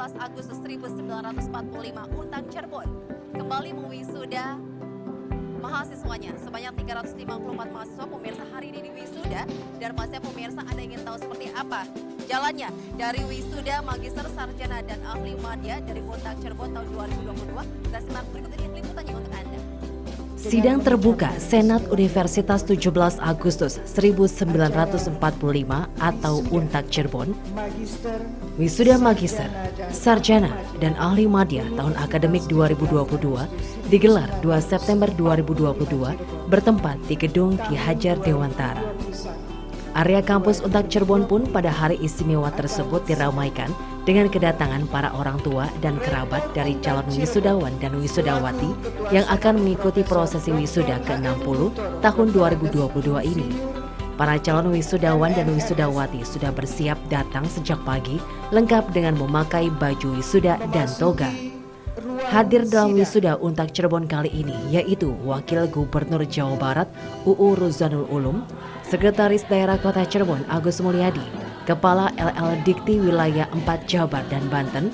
Agustus 1945 Untak Cirebon kembali mewisuda mahasiswanya. Sebanyak 354 mahasiswa pemirsa hari ini di wisuda, dan pastinya pemirsa Anda ingin tahu seperti apa jalannya dari wisuda magister, sarjana dan ahli madya dari Untak Cirebon tahun 2022. Kita simak berikut ini liputannya untuk Anda. Sidang terbuka Senat Universitas 17 Agustus 1945 atau Untak Cirebon, wisuda magister, sarjana, dan ahli madya tahun akademik 2022 digelar 2 September 2022 bertempat di Gedung Ki Hajar Dewantara. Area kampus Untak Cirebon pun pada hari istimewa tersebut diramaikan dengan kedatangan para orang tua dan kerabat dari calon wisudawan dan wisudawati yang akan mengikuti prosesi wisuda ke-60 tahun 2022 ini. Para calon wisudawan dan wisudawati sudah bersiap datang sejak pagi, lengkap dengan memakai baju wisuda dan toga. Hadir dalam wisuda Untak Cirebon kali ini yaitu Wakil Gubernur Jawa Barat UU Ruzanul Ulum, Sekretaris Daerah Kota Cirebon Agus Mulyadi, Kepala LL Dikti Wilayah 4 Jabar dan Banten,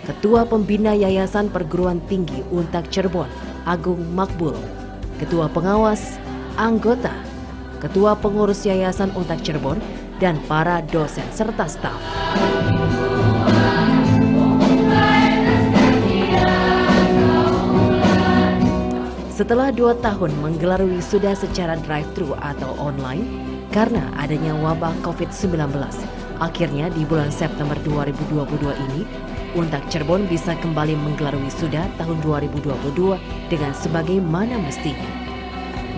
Ketua Pembina Yayasan Perguruan Tinggi Untak Cirebon Agung Makbul, Ketua Pengawas, anggota, Ketua Pengurus Yayasan Untak Cirebon, dan para dosen serta staf. Setelah 2 tahun menggelar wisuda secara drive-thru atau online karena adanya wabah COVID-19, akhirnya di bulan September 2022 ini, Untak Cirebon bisa kembali menggelar wisuda tahun 2022 dengan sebagaimana mestinya.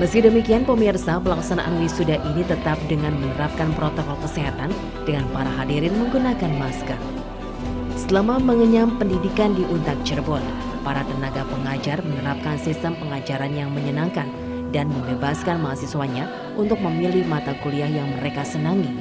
Meski demikian, pemirsa, pelaksanaan wisuda ini tetap dengan menerapkan protokol kesehatan dengan para hadirin menggunakan masker. Selama mengenyam pendidikan di Untak Cirebon, para tenaga pengajar menerapkan sistem pengajaran yang menyenangkan dan membebaskan mahasiswanya untuk memilih mata kuliah yang mereka senangi.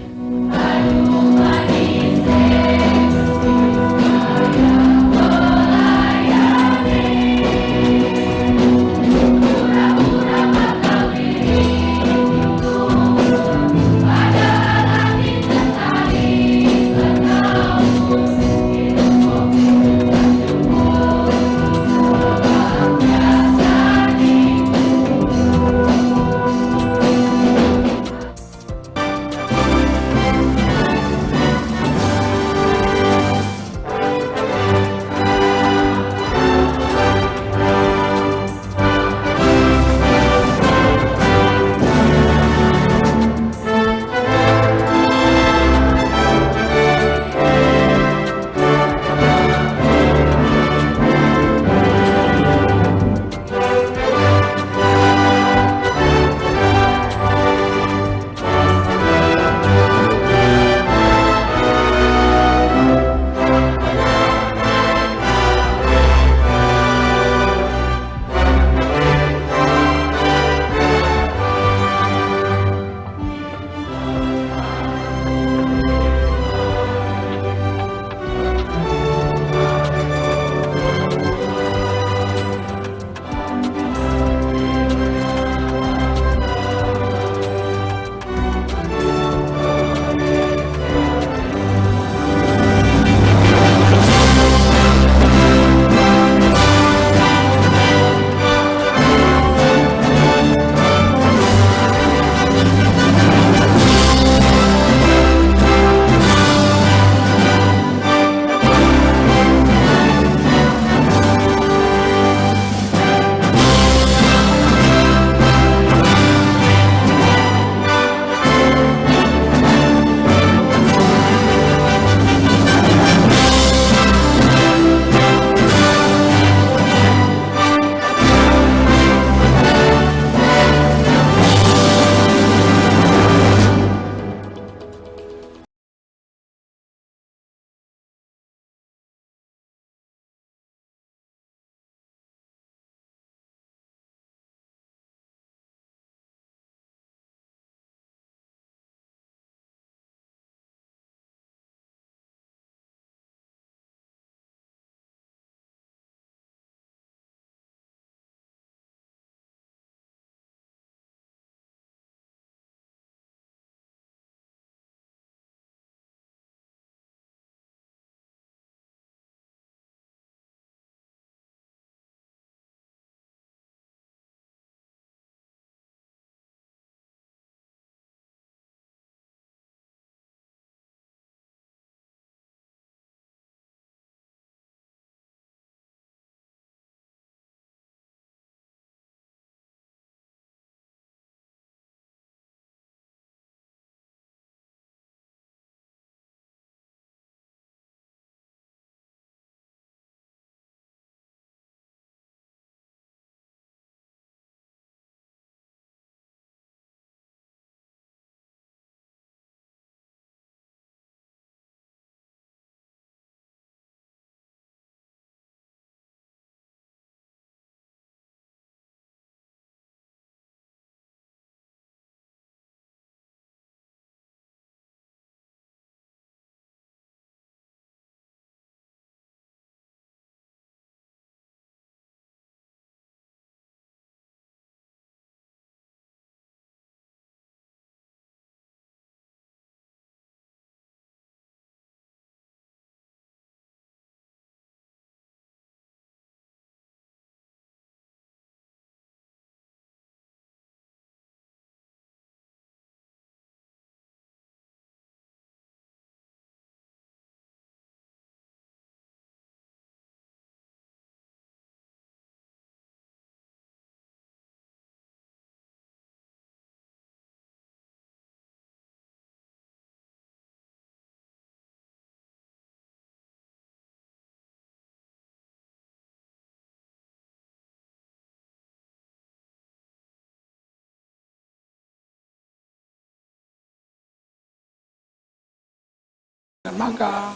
magang,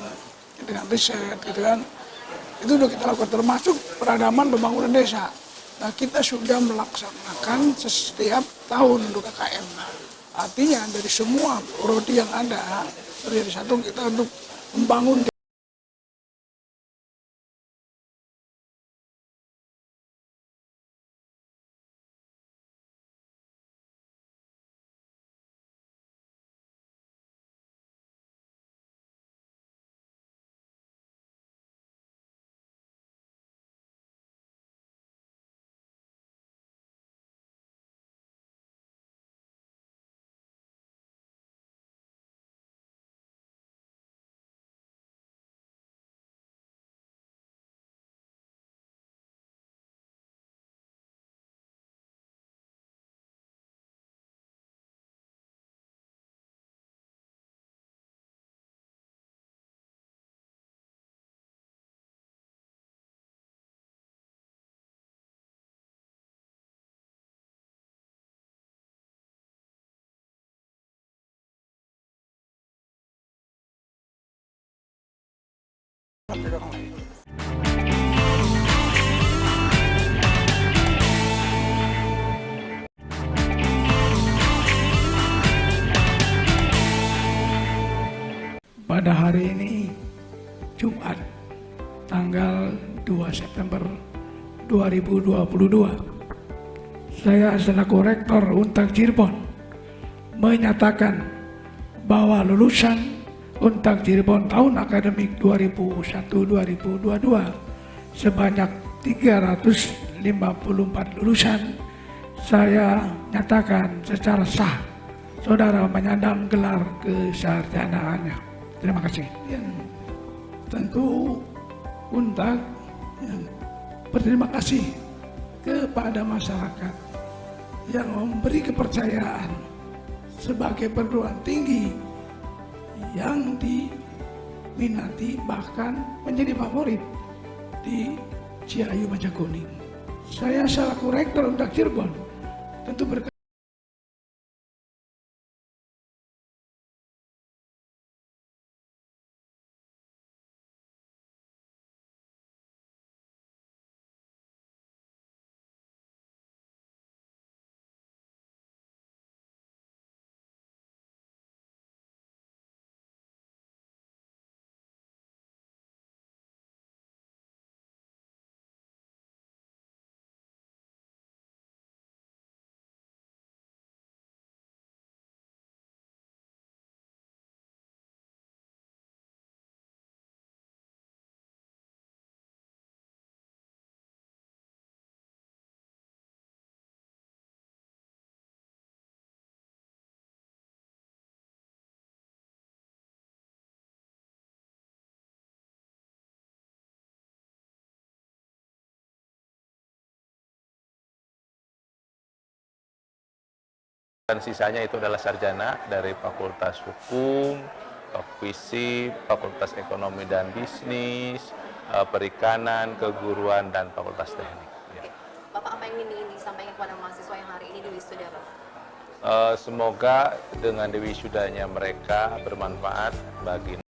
dengan riset gitu kan. Itu sudah kita lakukan termasuk peradaban pembangunan desa. Nah, kita sudah melaksanakan setiap tahun untuk KKM. Artinya dari semua prodi yang ada, dari satu kita untuk membangun. Pada hari ini, Jumat, tanggal 2 September 2022, saya selaku Rektor Untak Cirebon menyatakan bahwa lulusan Untak Cirebon tahun akademik 2001-2022 sebanyak 354 lulusan, saya nyatakan secara sah saudara menyandang gelar kesarjanaannya. Terima kasih. Tentu Untak berterima kasih kepada masyarakat yang memberi kepercayaan sebagai perguruan tinggi yang diminati bahkan menjadi favorit di Ciayu Majakuning. Saya selaku Rektor Untak Cirebon tentu dan sisanya itu adalah sarjana dari Fakultas Hukum, FISIP, Fakultas Ekonomi dan Bisnis, Perikanan, Keguruan, dan Fakultas Teknik. Ya. Bapak, apa yang ingin disampaikan kepada mahasiswa yang hari ini di wisuda, Bapak? Semoga dengan diwisudanya mereka bermanfaat bagi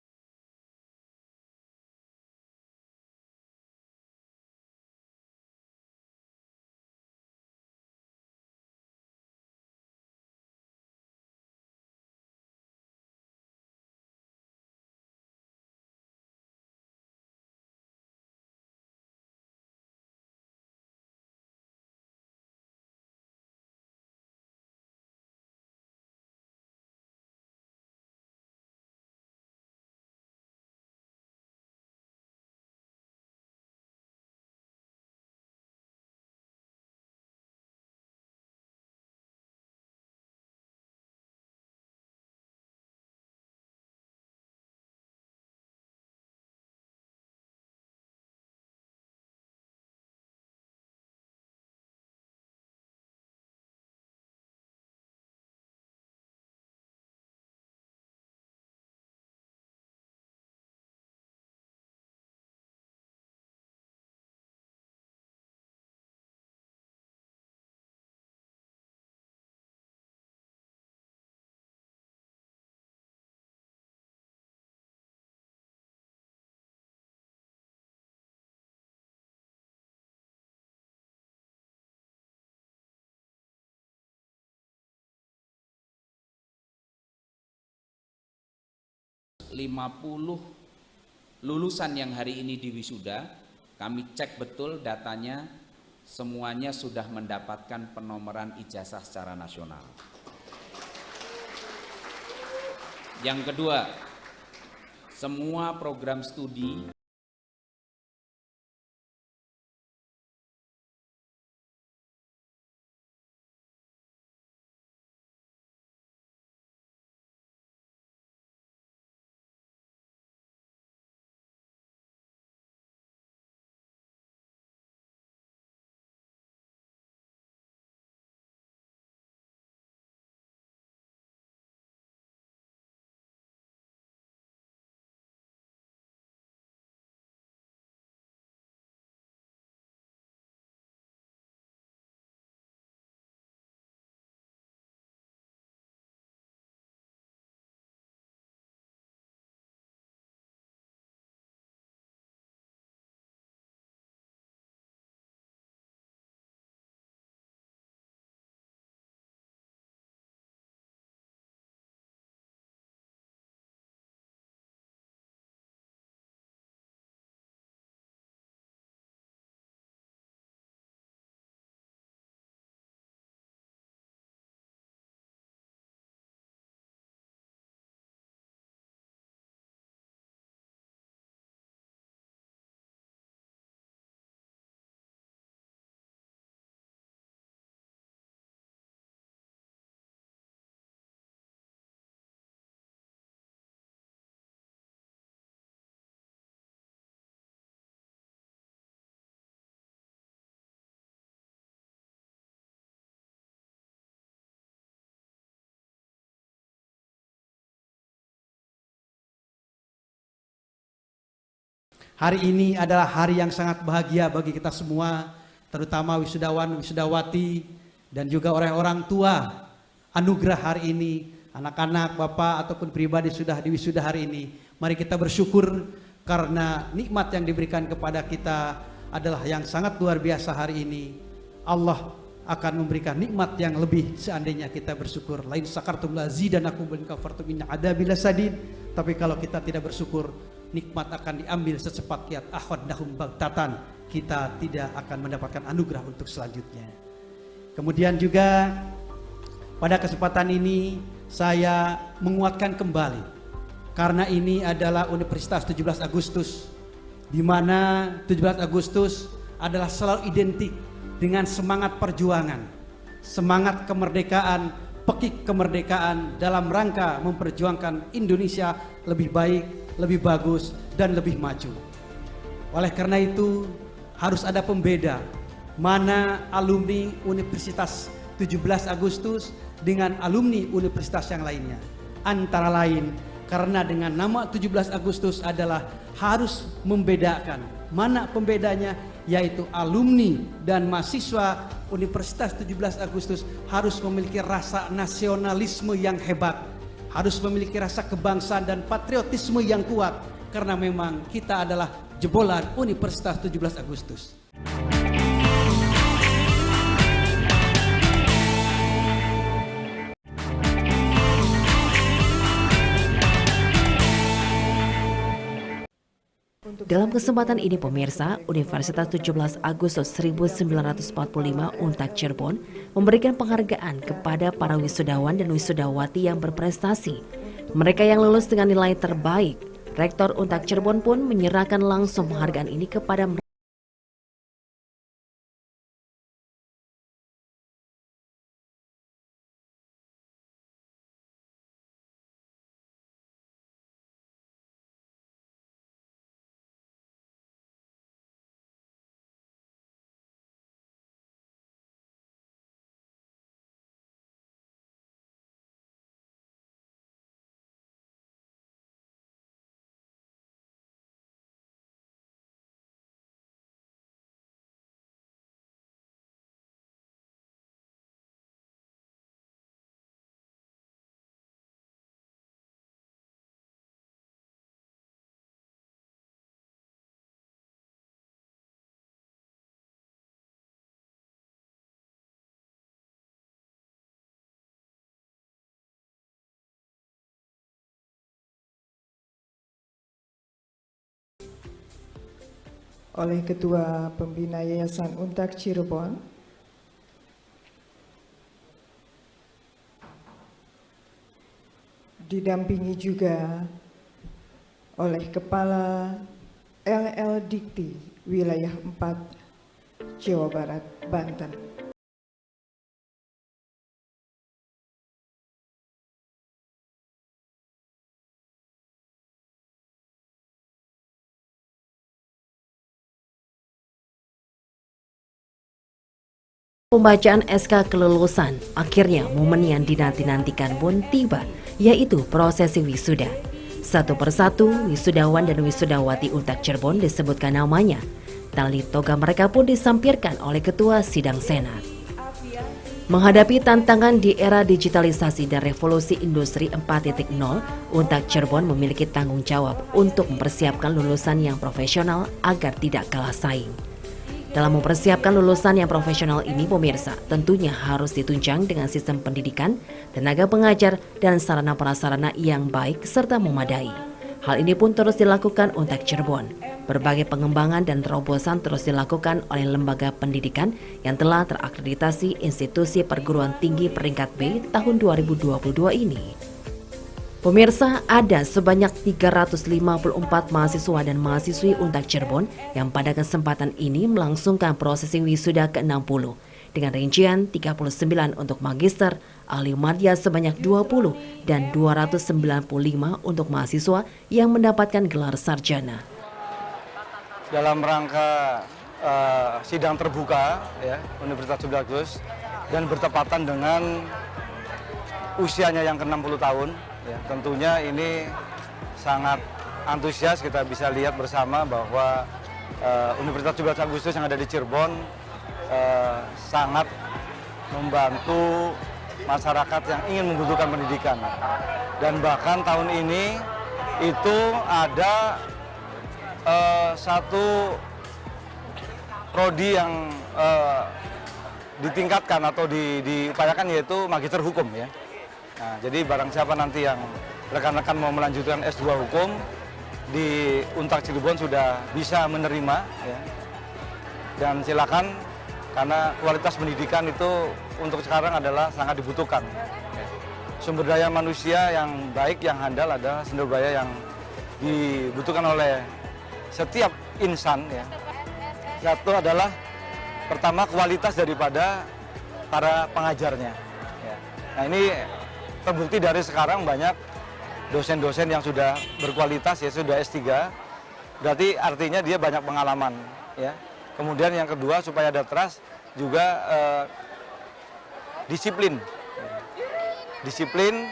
lulusan yang hari ini diwisuda, kami cek betul datanya, semuanya sudah mendapatkan penomoran ijazah secara nasional. Yang kedua, semua program studi hari ini adalah hari yang sangat bahagia bagi kita semua, terutama wisudawan, wisudawati, dan juga orang-orang tua. Anugerah hari ini, anak-anak, bapak, ataupun pribadi sudah diwisuda hari ini. Mari kita bersyukur karena nikmat yang diberikan kepada kita adalah yang sangat luar biasa hari ini. Allah akan memberikan nikmat yang lebih seandainya kita bersyukur. Lain sakartum lazidanakum wa in kafartum inna adzabi lasadid. Tapi kalau kita tidak bersyukur, nikmat akan diambil secepat kiat akhadnahum baghtatan. Kita tidak akan mendapatkan anugerah untuk selanjutnya. Kemudian juga pada kesempatan ini saya menguatkan kembali, karena ini adalah Universitas 17 Agustus, di mana 17 Agustus adalah selalu identik dengan semangat perjuangan, semangat kemerdekaan, pekik kemerdekaan dalam rangka memperjuangkan Indonesia lebih baik, lebih bagus, dan lebih maju. Oleh karena itu harus ada pembeda mana alumni Universitas 17 Agustus dengan alumni universitas yang lainnya. Antara lain karena dengan nama 17 Agustus adalah harus membedakan. Mana pembedanya? Yaitu alumni dan mahasiswa Universitas 17 Agustus harus memiliki rasa nasionalisme yang hebat, harus memiliki rasa kebangsaan dan patriotisme yang kuat, karena memang kita adalah jebolan Universitas 17 Agustus. Dalam kesempatan ini pemirsa, Universitas 17 Agustus 1945 Untak Cirebon memberikan penghargaan kepada para wisudawan dan wisudawati yang berprestasi. Mereka yang lulus dengan nilai terbaik. Rektor Untak Cirebon pun menyerahkan langsung penghargaan ini kepada mereka. oleh Ketua Pembina Yayasan Untak Cirebon, didampingi juga oleh Kepala LL Dikti Wilayah 4 Jawa Barat, Banten. Pembacaan SK kelulusan, akhirnya momen yang dinanti-nantikan pun tiba, yaitu prosesi wisuda. Satu persatu, wisudawan dan wisudawati Untak Cirebon disebutkan namanya. Tali toga mereka pun disampirkan oleh Ketua Sidang Senat. Menghadapi tantangan di era digitalisasi dan revolusi industri 4.0, Untak Cirebon memiliki tanggung jawab untuk mempersiapkan lulusan yang profesional agar tidak kalah saing. Dalam mempersiapkan lulusan yang profesional ini, pemirsa, tentunya harus ditunjang dengan sistem pendidikan, tenaga pengajar, dan sarana prasarana yang baik serta memadai. Hal ini pun terus dilakukan Untak Cirebon. Berbagai pengembangan dan terobosan terus dilakukan oleh lembaga pendidikan yang telah terakreditasi institusi perguruan tinggi peringkat B tahun 2022 ini. Pemirsa, ada sebanyak 354 mahasiswa dan mahasiswi Untak Cirebon yang pada kesempatan ini melangsungkan prosesi wisuda ke-60 dengan rincian 39 untuk magister, ahli madya sebanyak 20 dan 295 untuk mahasiswa yang mendapatkan gelar sarjana. Dalam rangka sidang terbuka ya, Universitas 17 Agustus dan bertepatan dengan usianya yang ke-60 tahun. Ya, tentunya ini sangat antusias, kita bisa lihat bersama bahwa Universitas 17 Agustus yang ada di Cirebon sangat membantu masyarakat yang ingin membutuhkan pendidikan. Dan bahkan tahun ini itu ada satu prodi yang ditingkatkan atau diupayakan, yaitu magister hukum ya. Nah, jadi barang siapa nanti yang rekan-rekan mau melanjutkan S2 Hukum di Untak Cirebon sudah bisa menerima ya. Dan silakan, karena kualitas pendidikan itu untuk sekarang adalah sangat dibutuhkan. Sumber daya manusia yang baik, yang handal adalah sumber daya yang dibutuhkan oleh setiap insan ya. Satu adalah pertama kualitas daripada para pengajarnya ya. Nah, ini terbukti dari sekarang banyak dosen-dosen yang sudah berkualitas ya, sudah S3, berarti artinya dia banyak pengalaman ya. Kemudian yang kedua, supaya ada trust juga disiplin. Disiplin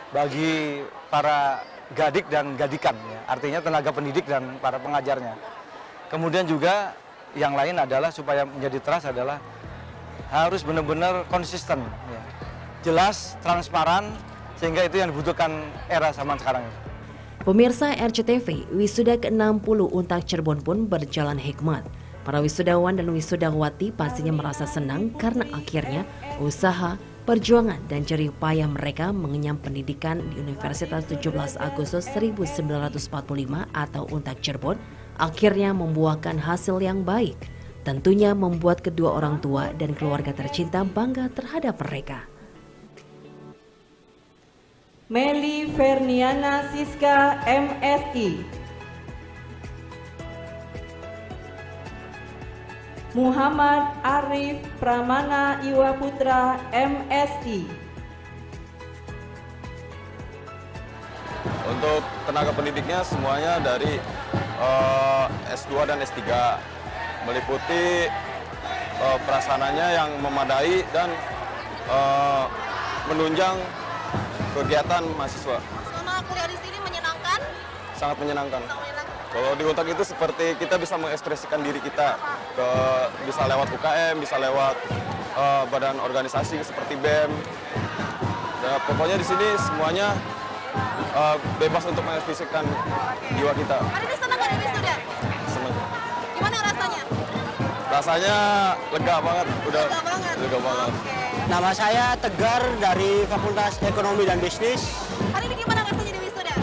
bagi para gadik dan gadikan ya. Artinya tenaga pendidik dan para pengajarnya. Kemudian juga yang lain adalah supaya menjadi trust adalah harus benar-benar konsisten ya. Jelas, transparan, sehingga itu yang dibutuhkan era zaman sekarang. Pemirsa RCTV, wisuda ke-60 Untak Cirebon pun berjalan hikmat. Para wisudawan dan wisudawati pastinya merasa senang karena akhirnya usaha, perjuangan, dan jerih payah mereka mengenyam pendidikan di Universitas 17 Agustus 1945 atau Untak Cirebon akhirnya membuahkan hasil yang baik. Tentunya membuat kedua orang tua dan keluarga tercinta bangga terhadap mereka. Meli Ferniana Siska MSI, Muhammad Arif Pramana Iwa Putra MSI. Untuk tenaga pendidiknya semuanya dari S2 dan S3, meliputi prasarananya yang memadai dan menunjang kegiatan mahasiswa. Selama kuliah di sini menyenangkan? Sangat menyenangkan. Kalau di Untak itu seperti kita bisa mengekspresikan diri kita, bisa lewat UKM, bisa lewat badan organisasi seperti BEM. Ya, pokoknya di sini semuanya bebas untuk mengekspresikan jiwa kita. Hari ini senang gak ada wisuda? Senang. Gimana rasanya? Rasanya lega banget, udah lega banget. Nama saya Tegar dari Fakultas Ekonomi dan Bisnis. Hari ini gimana rasanya di wisuda?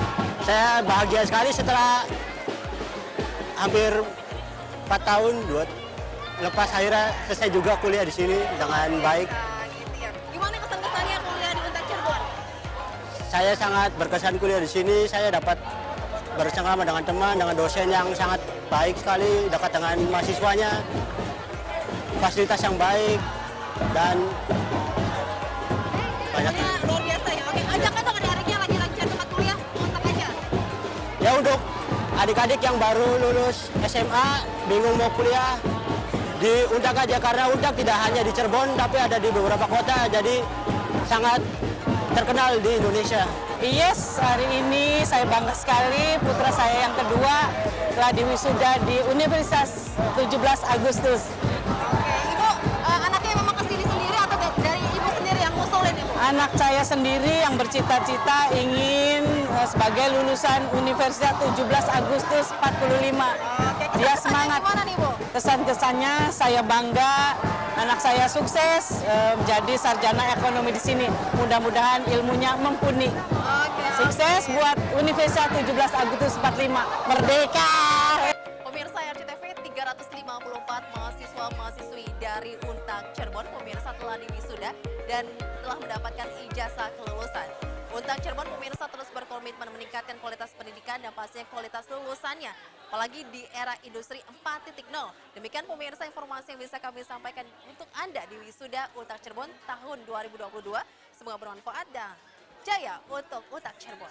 Saya bahagia sekali setelah hampir tahun, lepas akhirnya selesai juga kuliah di sini dengan baik. Gitu ya. Gimana kesan-kesannya kuliah di Untak Cirebon? Saya sangat berkesan kuliah di sini. Saya dapat bersama dengan teman, dengan dosen yang sangat baik sekali, dekat dengan mahasiswanya, fasilitas yang baik, dan banyak. Luar biasa ya. Oke, ajak dong adik-adiknya lagi lancar tempat kuliah, Untak aja. Ya untuk adik-adik yang baru lulus SMA, bingung mau kuliah, di Untak aja, karena Untak tidak hanya di Cirebon, tapi ada di beberapa kota, jadi sangat terkenal di Indonesia. Yes, hari ini saya bangga sekali putra saya yang kedua telah diwisuda di Universitas 17 Agustus. Oke, Ibu, anaknya memang kesini sendiri atau dari Ibu sendiri yang ngusulin, Ibu? Anak saya sendiri yang bercita-cita ingin sebagai lulusan Universitas 17 Agustus 45. Oke, Dia semangat. Gimana nih, Bu? Kesan-kesannya saya bangga, anak saya sukses menjadi sarjana ekonomi di sini. Mudah-mudahan ilmunya mumpuni. Oke. Sukses buat Universitas 17 Agustus 45. Merdeka! Pemirsa RCTV, 354 mahasiswa-mahasiswi dari Untak Cirebon pemirsa telah diwisuda dan telah mendapatkan ijazah kelulusan. Untak Cirebon pemirsa terus berkomitmen meningkatkan kualitas pendidikan dan pastinya kualitas lulusannya, apalagi di era industri 4.0. Demikian pemirsa informasi yang bisa kami sampaikan untuk Anda di wisuda Untak Cirebon tahun 2022. Semoga bermanfaat dan jaya untuk Untak Cirebon.